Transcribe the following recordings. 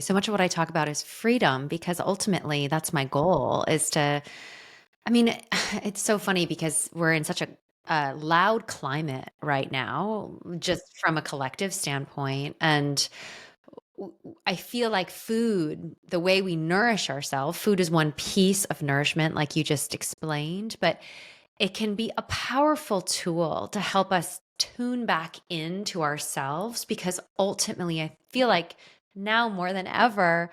So much of what I talk about is freedom because ultimately that's my goal is to, I mean, it's so funny because we're in such a loud climate right now, just from a collective standpoint. And I feel like food, the way we nourish ourselves, food is one piece of nourishment, like you just explained, but it can be a powerful tool to help us tune back into ourselves because ultimately, I feel like now more than ever,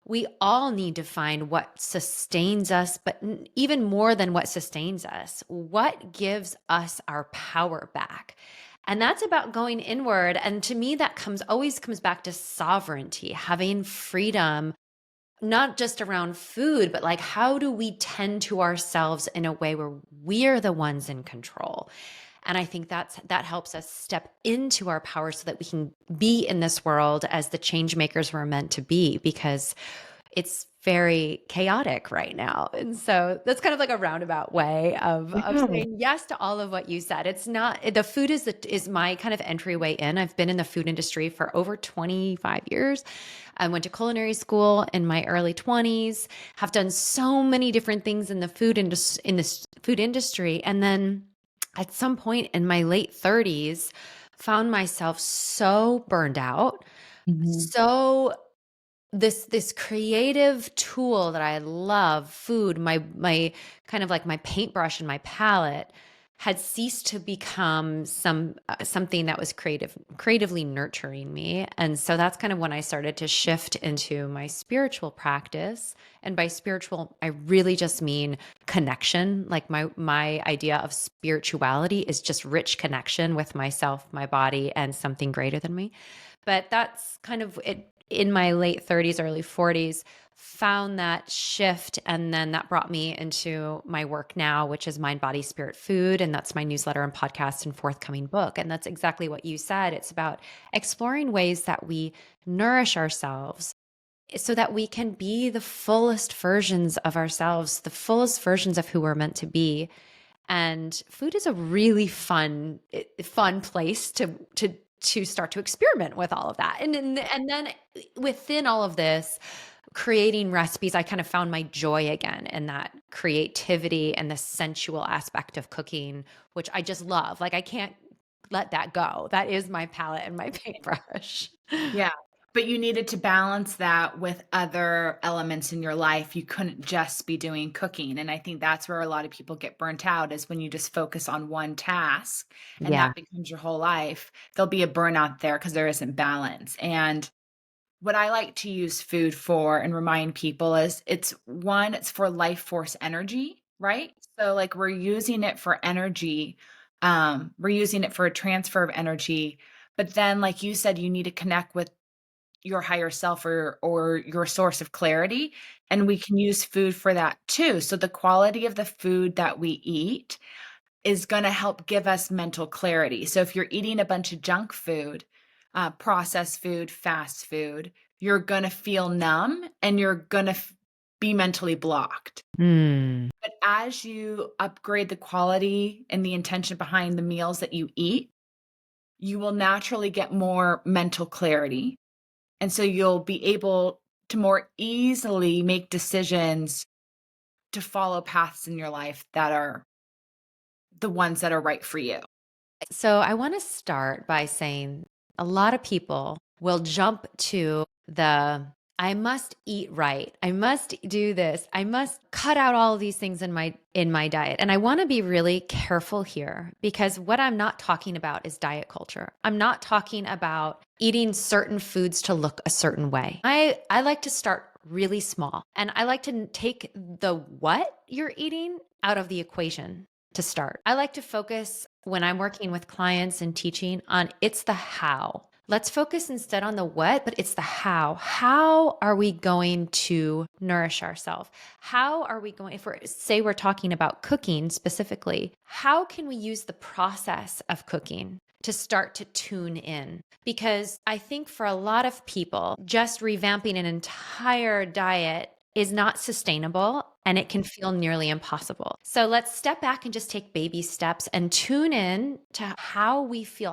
we all need to find what sustains us, but even more than what sustains us, what gives us our power back. And that's about going inward. And to me, that always comes back to sovereignty, having freedom, not just around food, but like how do we tend to ourselves in a way where we're the ones in control? And I think that helps us step into our power so that we can be in this world as the change makers we're meant to be, because it's very chaotic right now. And so that's kind of like a roundabout way of Yeah. saying yes to all of what you said. It's not the food is my kind of entryway in. I've been in the food industry for over 25 years. I went to culinary school in my early 20s, have done so many different things in the in this food industry, and then at some point in my late 30s found myself so burned out, Mhm. so this creative tool that I love, food, my kind of like my paintbrush and my palette had ceased to become something that was creatively nurturing me. And so that's kind of when I started to shift into my spiritual practice. And by spiritual, I really just mean connection. Like my idea of spirituality is just rich connection with myself, my body, and something greater than me. But that's kind of it in my late 30s, early 40s, found that shift. And then that brought me into my work now, which is Mind, Body, Spirit, Food. And that's my newsletter and podcast and forthcoming book. And that's exactly what you said. It's about exploring ways that we nourish ourselves so that we can be the fullest versions of ourselves, the fullest versions of who we're meant to be. And food is a really fun place to start to experiment with all of that. And then within all of this, creating recipes, I kind of found my joy again in that creativity and the sensual aspect of cooking, which I just love. Like I can't let that go. That is my palette and my paintbrush. Yeah, but you needed to balance that with other elements in your life. You couldn't just be doing cooking, and I think that's where a lot of people get burnt out is when you just focus on one task and Yeah. that becomes your whole life. There'll be a burnout there because there isn't balance, and what I like to use food for and remind people is it's for life force energy, right? So, like, we're using it for energy, we're using it for a transfer of energy, but then, like you said, you need to connect with your higher self or your source of clarity, and we can use food for that too. So the quality of the food that we eat is gonna help give us mental clarity. So if you're eating a bunch of junk food, processed food, fast food, you're gonna feel numb and you're gonna be mentally blocked. Mm. But as you upgrade the quality and the intention behind the meals that you eat, you will naturally get more mental clarity. And so you'll be able to more easily make decisions to follow paths in your life that are the ones that are right for you. So I want to start by saying a lot of people will jump to the I must eat right. I must do this. I must cut out all of these things in my diet. And I want to be really careful here because what I'm not talking about is diet culture. I'm not talking about eating certain foods to look a certain way. I like to start really small and I like to take the what you're eating out of the equation to start. I like to focus when I'm working with clients and teaching on it's the how. Let's focus instead on the what, but it's the how. How are we going to nourish ourselves? How are we going, if we're talking about cooking specifically, how can we use the process of cooking to start to tune in? Because I think for a lot of people, just revamping an entire diet is not sustainable and it can feel nearly impossible. So let's step back and just take baby steps and tune in to how we feel.